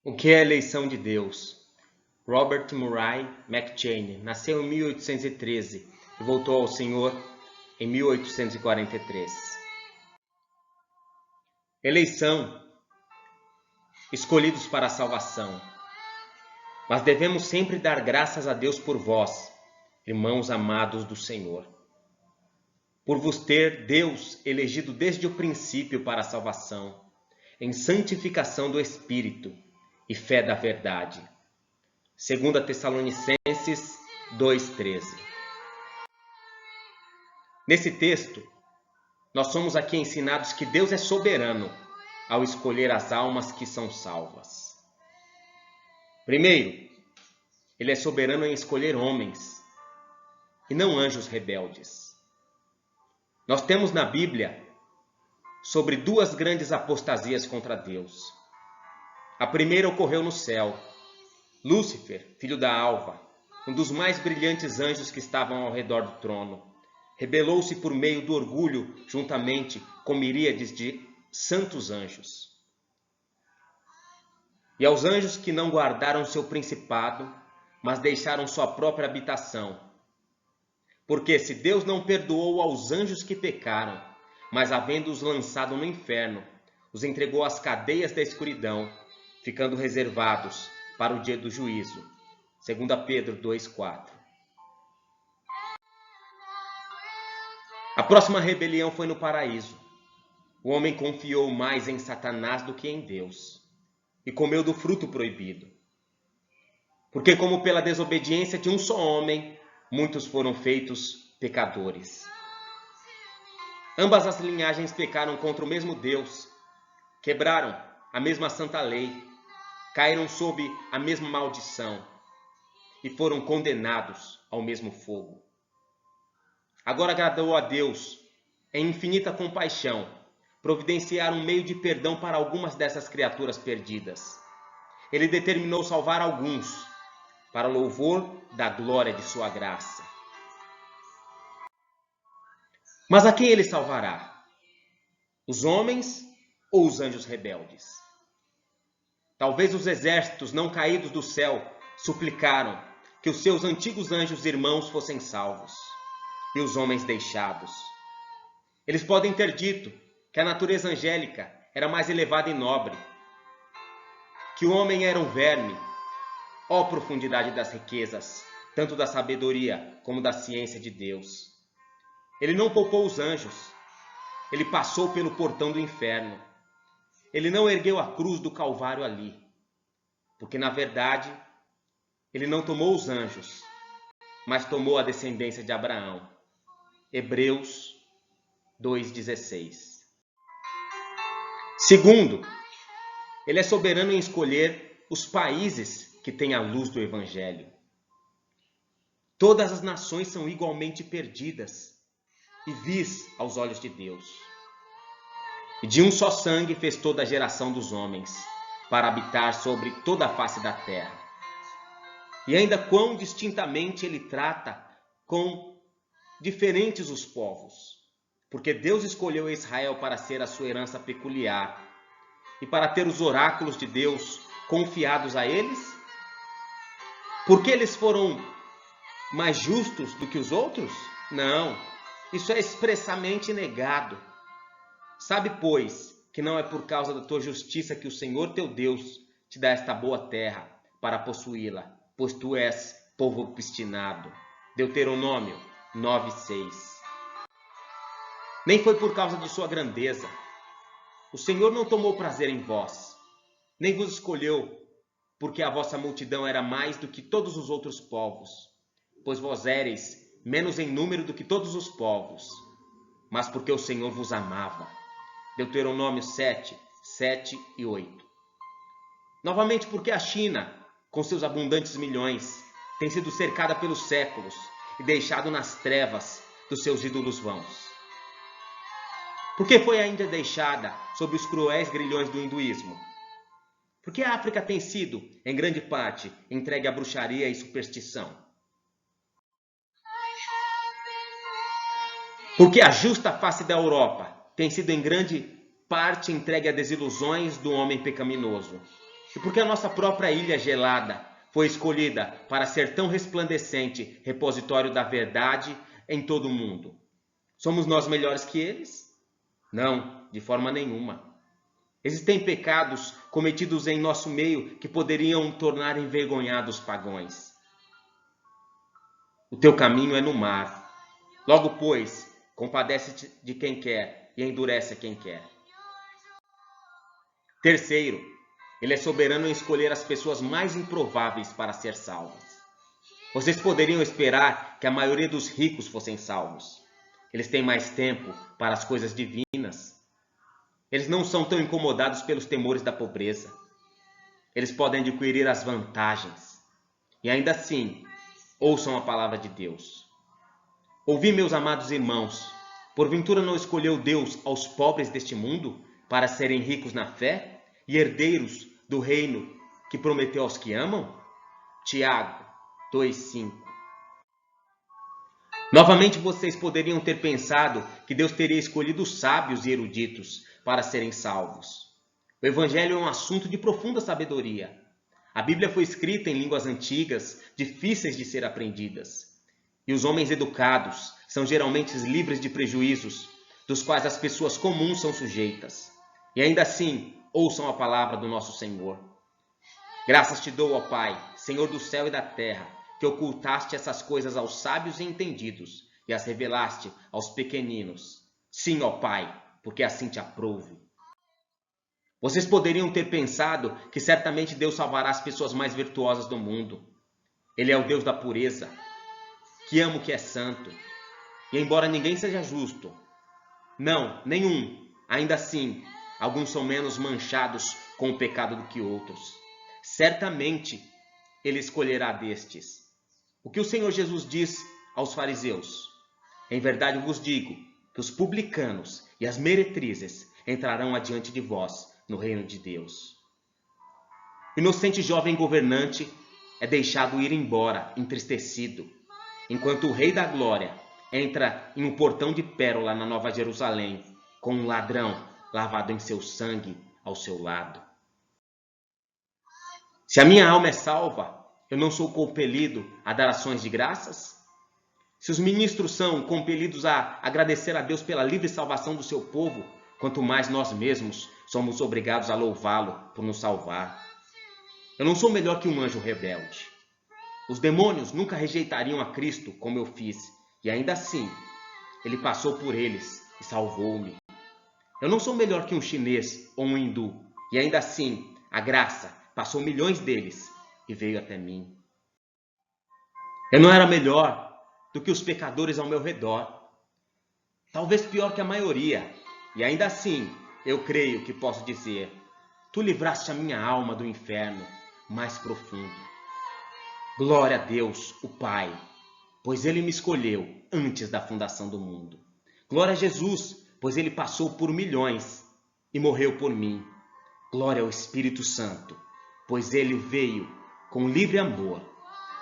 O que é a eleição de Deus? Robert Murray McCheyne nasceu em 1813 e voltou ao Senhor em 1843. Eleição, escolhidos para a salvação. Mas devemos sempre dar graças a Deus por vós, irmãos amados do Senhor, por vos ter Deus elegido desde o princípio para a salvação, em santificação do Espírito e fé da verdade. 2 Tessalonicenses 2,13. Nesse texto, nós somos aqui ensinados que Deus é soberano ao escolher as almas que são salvas. Primeiro, Ele é soberano em escolher homens e não anjos rebeldes. Nós temos na Bíblia sobre duas grandes apostasias contra Deus. A primeira ocorreu no céu. Lúcifer, filho da alva, um dos mais brilhantes anjos que estavam ao redor do trono, rebelou-se por meio do orgulho juntamente com miríades de santos anjos. E aos anjos que não guardaram seu principado, mas deixaram sua própria habitação. Porque se Deus não perdoou aos anjos que pecaram, mas havendo-os lançado no inferno, os entregou às cadeias da escuridão, ficando reservados para o dia do juízo. 2 Pedro 2,4. A próxima rebelião foi no paraíso. O homem confiou mais em Satanás do que em Deus, e comeu do fruto proibido. Porque como pela desobediência de um só homem, muitos foram feitos pecadores. Ambas as linhagens pecaram contra o mesmo Deus, quebraram a mesma santa lei, caíram sob a mesma maldição e foram condenados ao mesmo fogo. Agora agradou a Deus, em infinita compaixão, providenciar um meio de perdão para algumas dessas criaturas perdidas. Ele determinou salvar alguns, para louvor da glória de sua graça. Mas a quem ele salvará? Os homens ou os anjos rebeldes? Talvez os exércitos não caídos do céu suplicaram que os seus antigos anjos irmãos fossem salvos, e os homens deixados. Eles podem ter dito que a natureza angélica era mais elevada e nobre, que o homem era um verme. Ó profundidade das riquezas, tanto da sabedoria como da ciência de Deus! Ele não poupou os anjos. Ele passou pelo portão do inferno. Ele não ergueu a cruz do Calvário ali, porque na verdade ele não tomou os anjos, mas tomou a descendência de Abraão. Hebreus 2,16. Segundo, ele é soberano em escolher os países que têm a luz do Evangelho. Todas as nações são igualmente perdidas e vis aos olhos de Deus. E de um só sangue fez toda a geração dos homens, para habitar sobre toda a face da terra. E ainda quão distintamente ele trata com diferentes os povos, porque Deus escolheu Israel para ser a sua herança peculiar e para ter os oráculos de Deus confiados a eles? Porque eles foram mais justos do que os outros? Não, isso é expressamente negado. Sabe, pois, que não é por causa da tua justiça que o Senhor teu Deus te dá esta boa terra para possuí-la, pois tu és povo obstinado. Deuteronômio 9,6. Nem foi por causa de sua grandeza. O Senhor não tomou prazer em vós, nem vos escolheu, porque a vossa multidão era mais do que todos os outros povos, pois vós éreis menos em número do que todos os povos, mas porque o Senhor vos amava. Deuteronômio 7, 7 e 8. Novamente, porque a China, com seus abundantes milhões, tem sido cercada pelos séculos e deixado nas trevas dos seus ídolos vãos. Porque foi ainda deixada sob os cruéis grilhões do hinduísmo. Porque a África tem sido, em grande parte, entregue à bruxaria e superstição. Porque a justa face da Europa tem sido em grande parte entregue a desilusões do homem pecaminoso. E porque a nossa própria ilha gelada foi escolhida para ser tão resplandecente repositório da verdade em todo o mundo. Somos nós melhores que eles? Não, de forma nenhuma. Existem pecados cometidos em nosso meio que poderiam tornar envergonhados pagãos. O teu caminho é no mar. Logo, pois, compadece-te de quem quer e endurece a quem quer. Terceiro, ele é soberano em escolher as pessoas mais improváveis para ser salvas. Vocês poderiam esperar que a maioria dos ricos fossem salvos. Eles têm mais tempo para as coisas divinas. Eles não são tão incomodados pelos temores da pobreza. Eles podem adquirir as vantagens. E ainda assim, ouçam a palavra de Deus. Ouvi, meus amados irmãos, porventura não escolheu Deus aos pobres deste mundo para serem ricos na fé e herdeiros do reino que prometeu aos que amam? Tiago 2:5. Novamente vocês poderiam ter pensado que Deus teria escolhido os sábios e eruditos para serem salvos. O Evangelho é um assunto de profunda sabedoria. A Bíblia foi escrita em línguas antigas, difíceis de ser aprendidas. E os homens educados são geralmente livres de prejuízos, dos quais as pessoas comuns são sujeitas. E ainda assim, ouçam a palavra do nosso Senhor. Graças te dou, ó Pai, Senhor do céu e da terra, que ocultaste essas coisas aos sábios e entendidos e as revelaste aos pequeninos. Sim, ó Pai, porque assim te aprouve. Vocês poderiam ter pensado que certamente Deus salvará as pessoas mais virtuosas do mundo. Ele é o Deus da pureza, que ama o que é santo. E embora ninguém seja justo, não, nenhum, ainda assim, alguns são menos manchados com o pecado do que outros. Certamente ele escolherá destes. O que o Senhor Jesus diz aos fariseus? Em verdade vos digo que os publicanos e as meretrizes entrarão adiante de vós no reino de Deus. O inocente jovem governante é deixado ir embora, entristecido, enquanto o Rei da Glória entra em um portão de pérola na Nova Jerusalém, com um ladrão lavado em seu sangue ao seu lado. Se a minha alma é salva, eu não sou compelido a dar ações de graças? Se os ministros são compelidos a agradecer a Deus pela livre salvação do seu povo, quanto mais nós mesmos somos obrigados a louvá-lo por nos salvar. Eu não sou melhor que um anjo rebelde. Os demônios nunca rejeitariam a Cristo como eu fiz, e ainda assim, ele passou por eles e salvou-me. Eu não sou melhor que um chinês ou um hindu, e ainda assim, a graça passou milhões deles e veio até mim. Eu não era melhor do que os pecadores ao meu redor, talvez pior que a maioria, e ainda assim, eu creio que posso dizer, tu livraste a minha alma do inferno mais profundo. Glória a Deus, o Pai, pois Ele me escolheu antes da fundação do mundo. Glória a Jesus, pois Ele passou por milhões e morreu por mim. Glória ao Espírito Santo, pois Ele veio com livre amor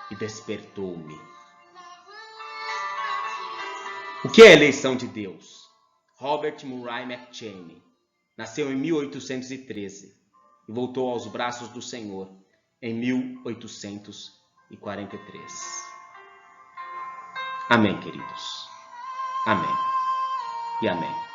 e despertou-me. O que é a eleição de Deus? Robert Murray McCheyne nasceu em 1813 e voltou aos braços do Senhor em 1843. Amém, queridos. Amém e amém.